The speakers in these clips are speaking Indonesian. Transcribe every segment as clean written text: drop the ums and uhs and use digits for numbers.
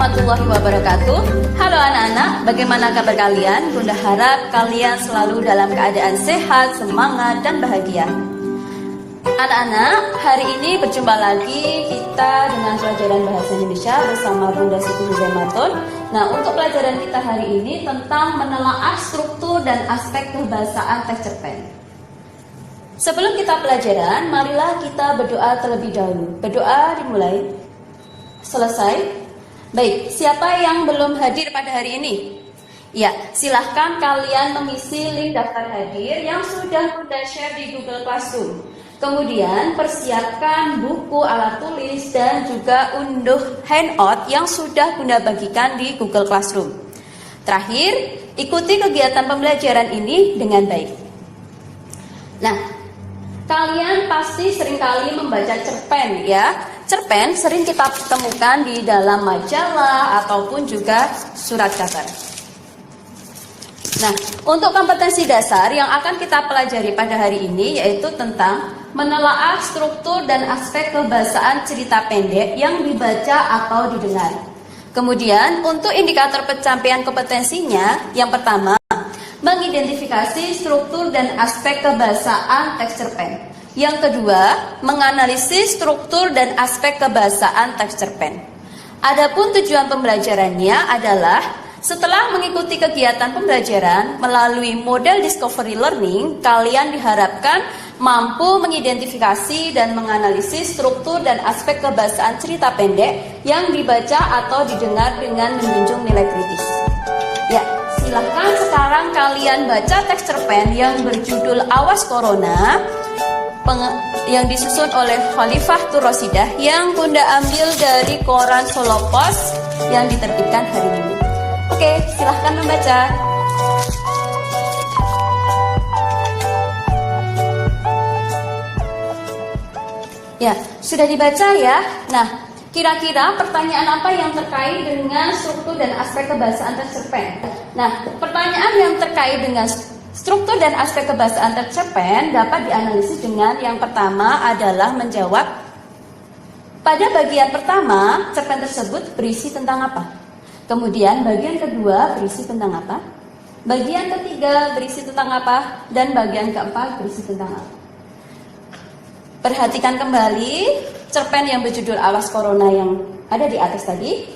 warahmatullahi wabarakatuh. Halo anak-anak, bagaimana kabar kalian? Bunda harap kalian selalu dalam keadaan sehat, semangat, dan bahagia. Anak-anak, hari ini berjumpa lagi kita dengan pelajaran Bahasa Indonesia bersama Bunda Siti Huzaimatun. Nah, untuk pelajaran kita hari ini tentang menelaah struktur dan aspek kebahasaan teks cerpen. Sebelum kita pelajaran, marilah kita berdoa terlebih dahulu. Berdoa dimulai. Selesai. Baik, siapa yang belum hadir pada hari ini? Ya, silahkan kalian mengisi link daftar hadir yang sudah Bunda share di Google Classroom. Kemudian persiapkan buku, alat tulis, dan juga unduh handout yang sudah Bunda bagikan di Google Classroom. Terakhir, ikuti kegiatan pembelajaran ini dengan baik. Nah, kalian pasti seringkali membaca cerpen ya. Cerpen sering kita temukan di dalam majalah ataupun juga surat kabar. Nah, untuk kompetensi dasar yang akan kita pelajari pada hari ini yaitu tentang menelaah struktur dan aspek kebahasaan cerita pendek yang dibaca atau didengar. Kemudian, untuk indikator pencapaian kompetensinya, yang pertama, mengidentifikasi struktur dan aspek kebahasaan teks cerpen. Yang kedua, menganalisis struktur dan aspek kebahasaan teks cerpen. Adapun tujuan pembelajarannya adalah setelah mengikuti kegiatan pembelajaran melalui model discovery learning, kalian diharapkan mampu mengidentifikasi dan menganalisis struktur dan aspek kebahasaan cerita pendek yang dibaca atau didengar dengan menjunjung nilai kritis. Ya, silahkan sekarang kalian baca teks cerpen yang berjudul Awas Corona yang disusun oleh Khalifah Tur-Rosidah yang Bunda ambil dari koran Solo Pos yang diterbitkan hari ini. Oke, silahkan membaca. Ya, sudah dibaca ya. Nah, kira-kira pertanyaan apa yang terkait dengan struktur dan aspek kebahasaan teks cerpen? Nah, pertanyaan yang terkait dengan struktur dan aspek kebahasaan teks cerpen dapat dianalisis dengan yang pertama adalah menjawab pada bagian pertama cerpen tersebut berisi tentang apa. Kemudian bagian kedua berisi tentang apa. Bagian ketiga berisi tentang apa. Dan bagian keempat berisi tentang apa. Perhatikan kembali cerpen yang berjudul Awas Corona yang ada di atas tadi.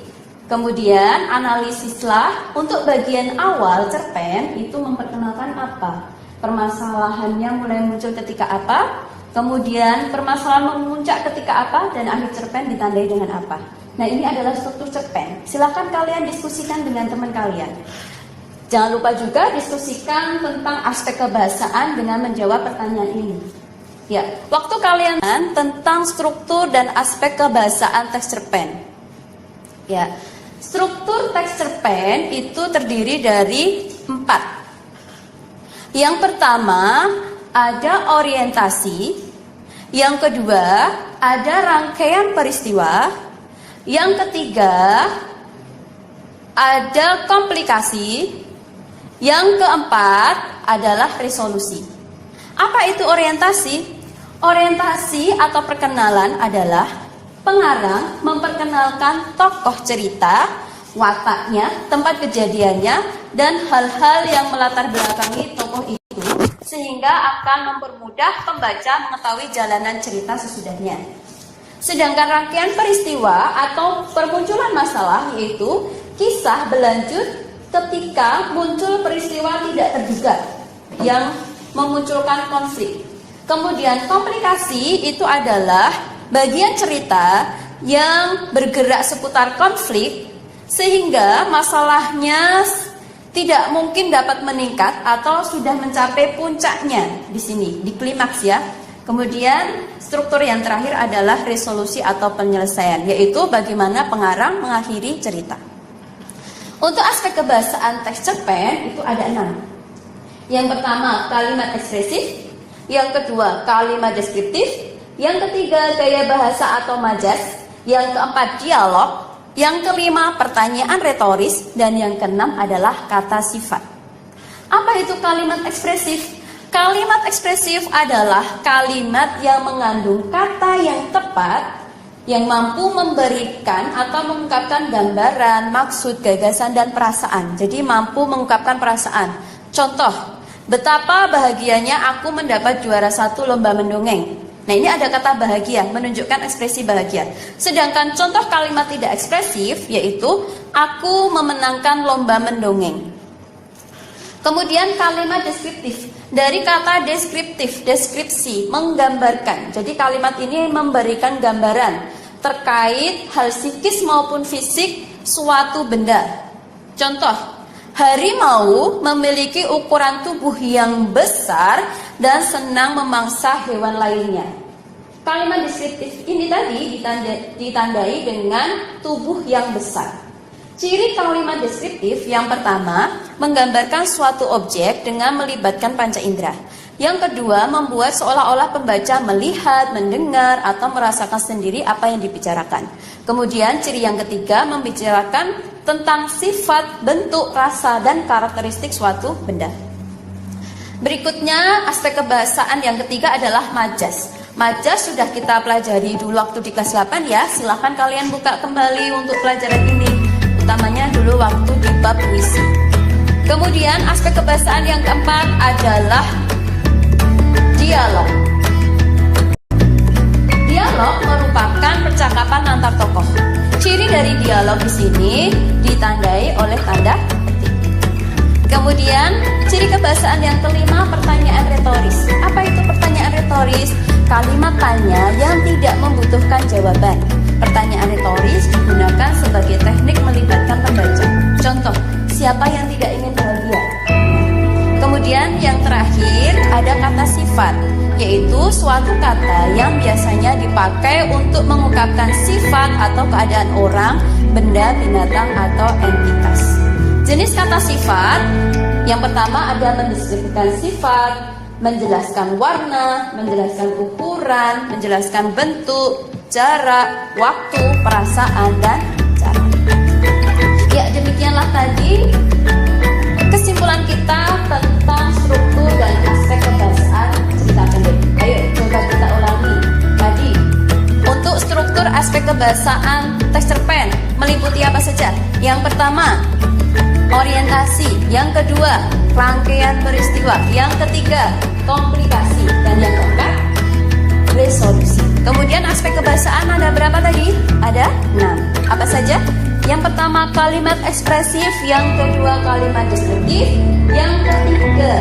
Kemudian analisislah untuk bagian awal cerpen itu memperkenalkan apa, permasalahannya mulai muncul ketika apa, kemudian permasalahan memuncak ketika apa, dan akhir cerpen ditandai dengan apa. Nah, ini adalah struktur cerpen. Silakan kalian diskusikan dengan teman kalian. Jangan lupa juga diskusikan tentang aspek kebahasaan dengan menjawab pertanyaan ini. Ya, waktu kalian tentang struktur dan aspek kebahasaan teks cerpen. Ya. Struktur teks cerpen itu terdiri dari 4. Yang pertama ada orientasi, yang kedua ada rangkaian peristiwa, yang ketiga ada komplikasi, yang keempat adalah resolusi. Apa itu orientasi? Orientasi atau perkenalan adalah pengarang memperkenalkan tokoh cerita, wataknya, tempat kejadiannya, dan hal-hal yang melatar belakangi tokoh itu, sehingga akan mempermudah pembaca mengetahui jalanan cerita sesudahnya. Sedangkan rangkaian peristiwa atau permunculan masalah yaitu kisah berlanjut ketika muncul peristiwa tidak terduga yang memunculkan konflik. Kemudian komplikasi itu adalah bagian cerita yang bergerak seputar konflik sehingga masalahnya tidak mungkin dapat meningkat atau sudah mencapai puncaknya di sini, di klimaks ya. Kemudian struktur yang terakhir adalah resolusi atau penyelesaian, yaitu bagaimana pengarang mengakhiri cerita. Untuk aspek kebahasaan teks cerpen itu ada 6. Yang pertama kalimat ekspresif, yang kedua kalimat deskriptif, yang ketiga gaya bahasa atau majas, yang keempat dialog, yang kelima pertanyaan retoris, dan yang keenam adalah kata sifat. Apa itu kalimat ekspresif? Kalimat ekspresif adalah kalimat yang mengandung kata yang tepat yang mampu memberikan atau mengungkapkan gambaran, maksud, gagasan, dan perasaan. Jadi mampu mengungkapkan perasaan. Contoh, betapa bahagianya aku mendapat juara 1 lomba mendongeng. Nah, ini ada kata bahagia, menunjukkan ekspresi bahagia. Sedangkan contoh kalimat tidak ekspresif yaitu aku memenangkan lomba mendongeng. Kemudian kalimat deskriptif, dari kata deskriptif, deskripsi, menggambarkan. Jadi kalimat ini memberikan gambaran terkait hal psikis maupun fisik suatu benda. Contoh, harimau memiliki ukuran tubuh yang besar dan senang memangsa hewan lainnya. Kalimat deskriptif ini tadi ditandai dengan tubuh yang besar. Ciri kalimat deskriptif yang pertama, menggambarkan suatu objek dengan melibatkan panca indera. Yang kedua, membuat seolah-olah pembaca melihat, mendengar, atau merasakan sendiri apa yang dibicarakan. Kemudian ciri yang ketiga, membicarakan tentang sifat, bentuk, rasa, dan karakteristik suatu benda. Berikutnya, aspek kebahasaan yang ketiga adalah majas. Majas sudah kita pelajari dulu waktu di kelas 8 ya. Silahkan kalian buka kembali untuk pelajaran ini, utamanya dulu waktu di bab puisi. Kemudian aspek kebahasaan yang keempat adalah dialog. Dialog merupakan percakapan antar tokoh. Ciri dari dialog di sini ditandai oleh tanda petik. Kemudian ciri kebahasaan yang kelima, pertanyaan retoris. Apa itu pertanyaan retoris? Kalimat tanya yang tidak membutuhkan jawaban. Pertanyaan retoris digunakan sebagai teknik melibatkan pembaca. Contoh, siapa yang tidak ingin bahagia? Kemudian yang terakhir ada kata sifat, yaitu suatu kata yang biasanya dipakai untuk mengungkapkan sifat atau keadaan orang, benda, binatang, atau entitas. Jenis kata sifat, yang pertama ada mendeskripsikan sifat, menjelaskan warna, menjelaskan ukuran, menjelaskan bentuk, jarak, waktu, perasaan, dan cara. Ya, demikianlah tadi kesimpulan kita tentang struktur dan aspek kebahasaan cerita pendek. Ayo coba kita ulangi. Tadi untuk struktur aspek kebahasaan teks cerpen meliputi apa saja? Yang pertama, orientasi. Yang kedua, rangkaian peristiwa. Yang ketiga, komplikasi. Dan yang keempat, resolusi. Kemudian aspek kebahasaan ada berapa tadi? Ada 6. Apa saja? Yang pertama kalimat ekspresif, yang kedua kalimat deskriptif, yang ketiga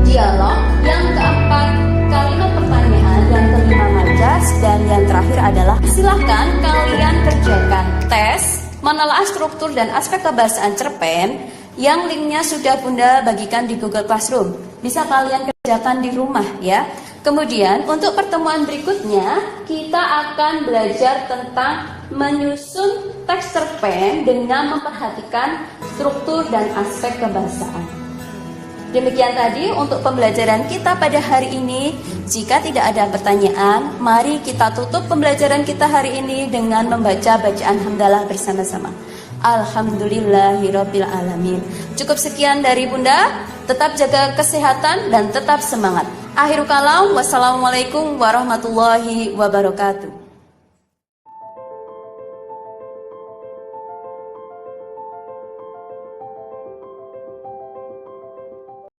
dialog, yang keempat kalimat pertanyaan, yang kelima majas, dan yang terakhir adalah silahkan kalian kerjakan tes menelaah struktur dan aspek kebahasaan cerpen yang linknya sudah Bunda bagikan di Google Classroom. Bisa kalian kerjakan di rumah ya. Kemudian untuk pertemuan berikutnya kita akan belajar tentang menyusun teks cerpen dengan memperhatikan struktur dan aspek kebahasaan. Demikian tadi untuk pembelajaran kita pada hari ini. Jika tidak ada pertanyaan, mari kita tutup pembelajaran kita hari ini dengan membaca bacaan hamdalah bersama-sama. Alhamdulillahirabbil alamin. Cukup sekian dari Bunda. Tetap jaga kesehatan dan tetap semangat. Akhirul kalam, wassalamualaikum warahmatullahi wabarakatuh.